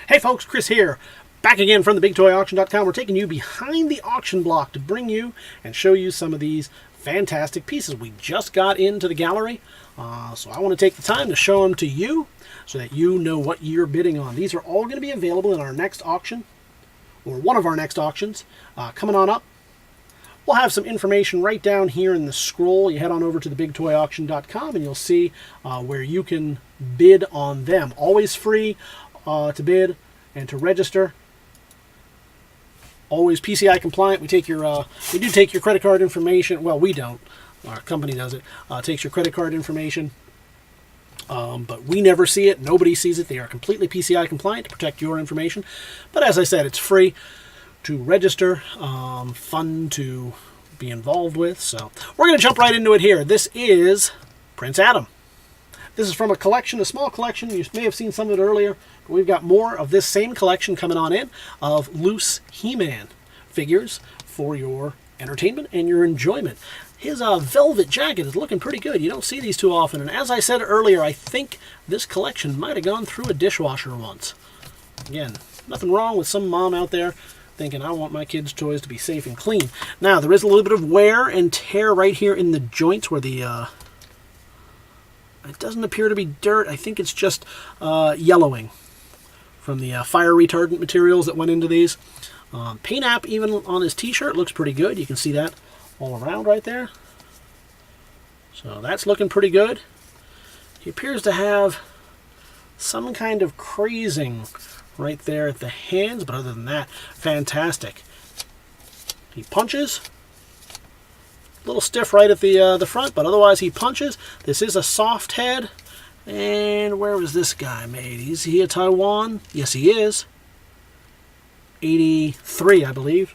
Hey folks, Chris here, back again from TheBigToyAuction.com. We're taking you behind the auction block to bring you and show you some of these fantastic pieces we just got into the gallery. So I want to take the time to show them to you so that you know what you're bidding on. These are all going to be available in our next auction, or one of our next auctions, coming on up. We'll have some information right down here in the scroll. You head on over to TheBigToyAuction.com and you'll see where you can bid on them. Always free to bid and to register. Always PCI compliant. We do take your credit card information. Well, we don't. Our company does it. Takes your credit card information. But we never see it. Nobody sees it. They are completely PCI compliant to protect your information. But as I said, it's free to register, fun to be involved with. So we're going to jump right into it here. This is Prince Adam. This is from a collection, a small collection. You may have seen some of it earlier, but we've got more of this same collection coming on in of loose He-Man figures for your entertainment and your enjoyment. His velvet jacket is looking pretty good. You don't see these too often. And as I said earlier, I think this collection might have gone through a dishwasher once. Again, nothing wrong with some mom out there thinking, I want my kids' toys to be safe and clean. Now, there is a little bit of wear and tear right here in the joints where the... it doesn't appear to be dirt. I think it's just yellowing from the fire retardant materials that went into these. Paint app even on his t-shirt looks pretty good. You can see that all around right there. So that's looking pretty good. He appears to have some kind of crazing right there at the hands, but other than that, fantastic. He punches. A little stiff right at the front, but otherwise he punches. This is a soft head. And where was this guy made? Is he a Taiwan? Yes, he is. 83, I believe.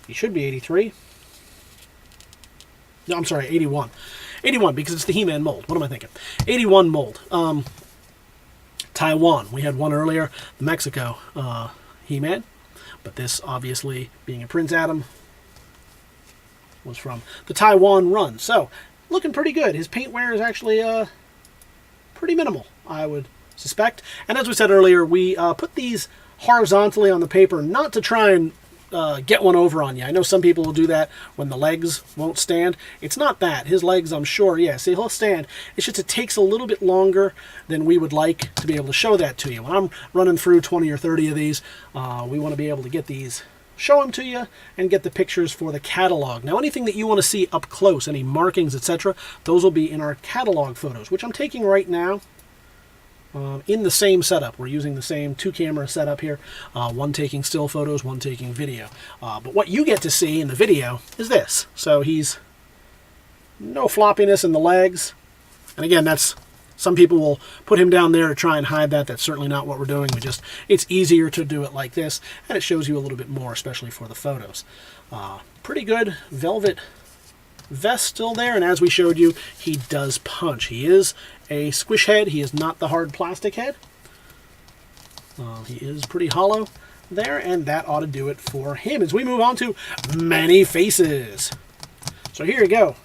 He should be 83. No, I'm sorry, 81. 81, because it's the He-Man mold. What am I thinking? 81 mold. Taiwan. We had one earlier, the Mexico He-Man. But this, obviously, being a Prince Adam, was from the Taiwan run. So, looking pretty good. His paint wear is actually pretty minimal, I would suspect. And as we said earlier, we put these horizontally on the paper, not to try and get one over on you. I know some people will do that when the legs won't stand. It's not that. His legs, I'm sure, yes, he'll stand. It's just it takes a little bit longer than we would like to be able to show that to you. When I'm running through 20 or 30 of these, we want to be able to get these, show them to you, and get the pictures for the catalog. Now, anything that you want to see up close, any markings, etc., those will be in our catalog photos, which I'm taking right now. In the same setup. We're using the same two-camera setup here. One taking still photos, one taking video. But what you get to see in the video is this. So he's no floppiness in the legs. And again, that's, some people will put him down there to try and hide that. That's certainly not what we're doing. It's easier to do it like this, and it shows you a little bit more, especially for the photos. Pretty good velvet vest still there, and as we showed you, he does punch. He is a squish head. He is not the hard plastic head. He is pretty hollow there, and that ought to do it for him. As we move on to Many Faces. So here you go.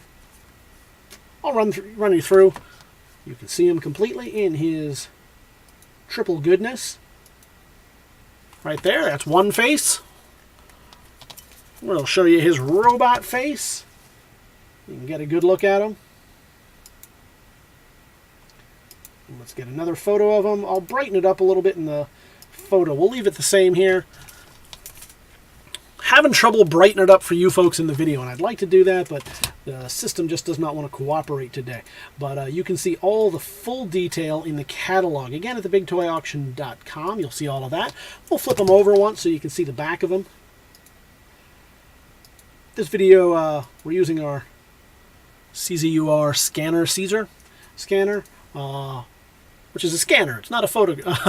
I'll run you through. You can see him completely in his triple goodness. Right there, that's one face. We'll show you his robot face. You can get a good look at him. Let's get another photo of him. I'll brighten it up a little bit in the photo. We'll leave it the same here. Having trouble brightening it up for you folks in the video, and I'd like to do that, but the system just does not want to cooperate today. But you can see all the full detail in the catalog. Again, at TheBigToyAuction.com, you'll see all of that. We'll flip them over once so you can see the back of them. This video, we're using our CZUR scanner, Caesar scanner, which is a scanner. It's not a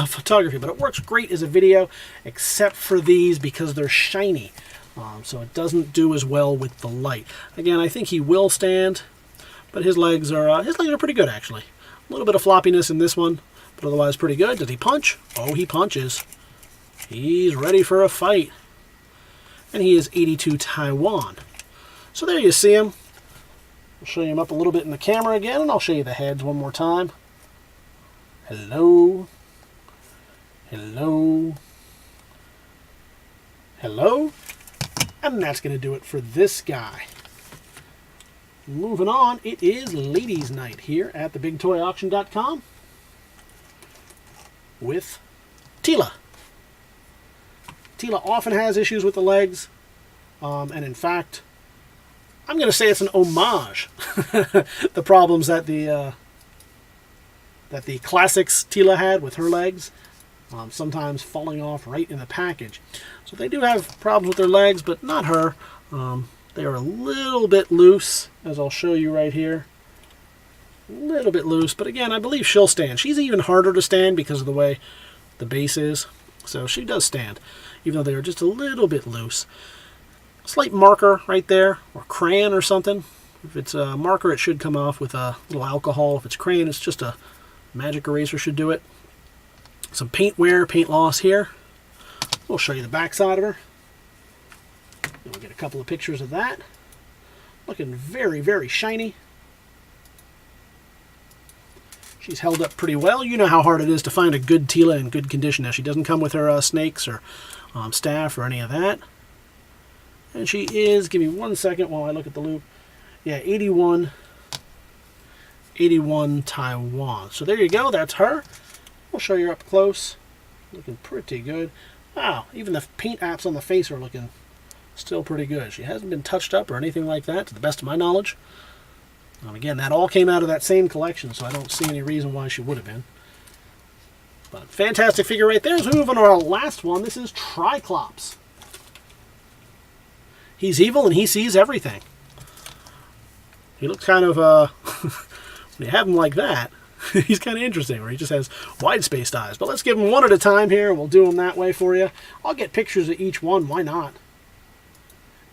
photography, but it works great as a video, except for these because they're shiny. So it doesn't do as well with the light. Again, I think he will stand, but his legs are pretty good actually. A little bit of floppiness in this one, but otherwise pretty good. Does he punch? Oh, he punches. He's ready for a fight. And he is 82 Taiwan. So there you see him. I'll show you him up a little bit in the camera again, and I'll show you the heads one more time. Hello. Hello. And that's going to do it for this guy. Moving on, it is Ladies' Night here at TheBigToyAuction.com with Tila. Tila often has issues with the legs, and in fact, I'm going to say it's an homage. The problems that the classics Tila had with her legs, sometimes falling off right in the package. So they do have problems with their legs, but not her. They are a little bit loose, as I'll show you right here. A little bit loose, but again, I believe she'll stand. She's even harder to stand because of the way the base is. So she does stand, even though they are just a little bit loose. Slight marker right there, or crayon or something. If it's a marker, it should come off with a little alcohol. If it's crayon, it's just a magic eraser should do it. Some paint wear, paint loss here. We'll show you the back side of her. And we'll get a couple of pictures of that. Looking very, very shiny. She's held up pretty well. You know how hard it is to find a good Tila in good condition. Now, she doesn't come with her snakes or staff or any of that. And she is, give me 1 second while I look at the loop. Yeah, 81 Taiwan. So there you go, that's her. We'll show you up close. Looking pretty good. Wow, even the paint apps on the face are looking still pretty good. She hasn't been touched up or anything like that, to the best of my knowledge. Again, that all came out of that same collection, so I don't see any reason why she would have been. But fantastic figure right there. As we move on to our last one, this is Triclops. He's evil and he sees everything. He looks kind of, when you have him like that, he's kind of interesting, where he just has wide-spaced eyes. But let's give him one at a time here. We'll do them that way for you. I'll get pictures of each one. Why not?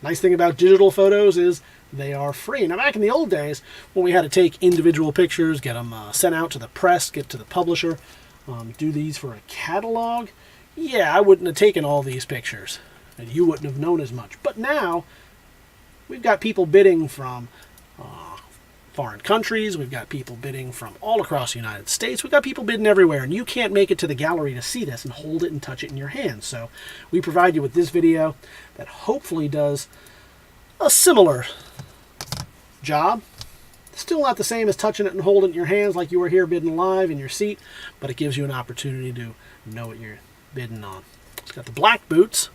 Nice thing about digital photos is they are free. Now, back in the old days, when we had to take individual pictures, get them sent out to the press, get to the publisher, do these for a catalog, yeah, I wouldn't have taken all these pictures, and you wouldn't have known as much. But now, we've got people bidding from foreign countries. We've got people bidding from all across the United States. We've got people bidding everywhere, and you can't make it to the gallery to see this and hold it and touch it in your hands. So we provide you with this video that hopefully does a similar job. Still not the same as touching it and holding it in your hands like you were here bidding live in your seat, but it gives you an opportunity to know what you're bidding on. It's got the black boots,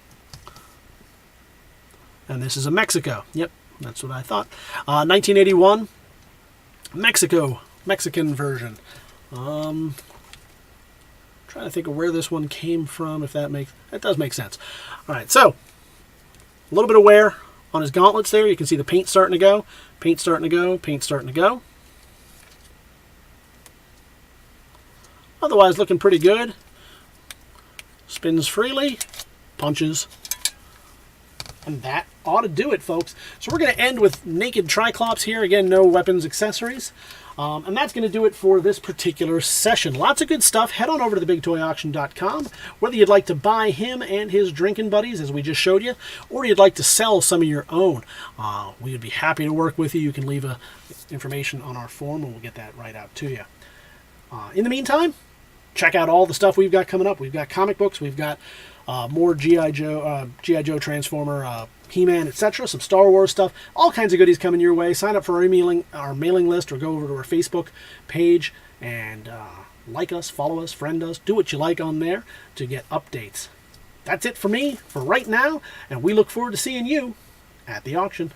and this is a Mexico. Yep, that's what I thought. 1981 Mexican version. Trying to think of where this one came from, if that does make sense. All right, so a little bit of wear on his gauntlets there. You can see the paint starting to go, paint starting to go, paint starting to go. Otherwise, looking pretty good. Spins freely, punches. And that ought to do it, folks. So we're going to end with naked Triclops here. Again, no weapons, accessories. And that's going to do it for this particular session. Lots of good stuff. Head on over to TheBigToyAuction.com. Whether you'd like to buy him and his drinking buddies, as we just showed you, or you'd like to sell some of your own, we would be happy to work with you. You can leave information on our form, and we'll get that right out to you. In the meantime, check out all the stuff we've got coming up. We've got comic books. We've got more G.I. Joe, Transformer, He-Man, etc. Some Star Wars stuff. All kinds of goodies coming your way. Sign up for our mailing list, or go over to our Facebook page and like us, follow us, friend us. Do what you like on there to get updates. That's it for me for right now, and we look forward to seeing you at the auction.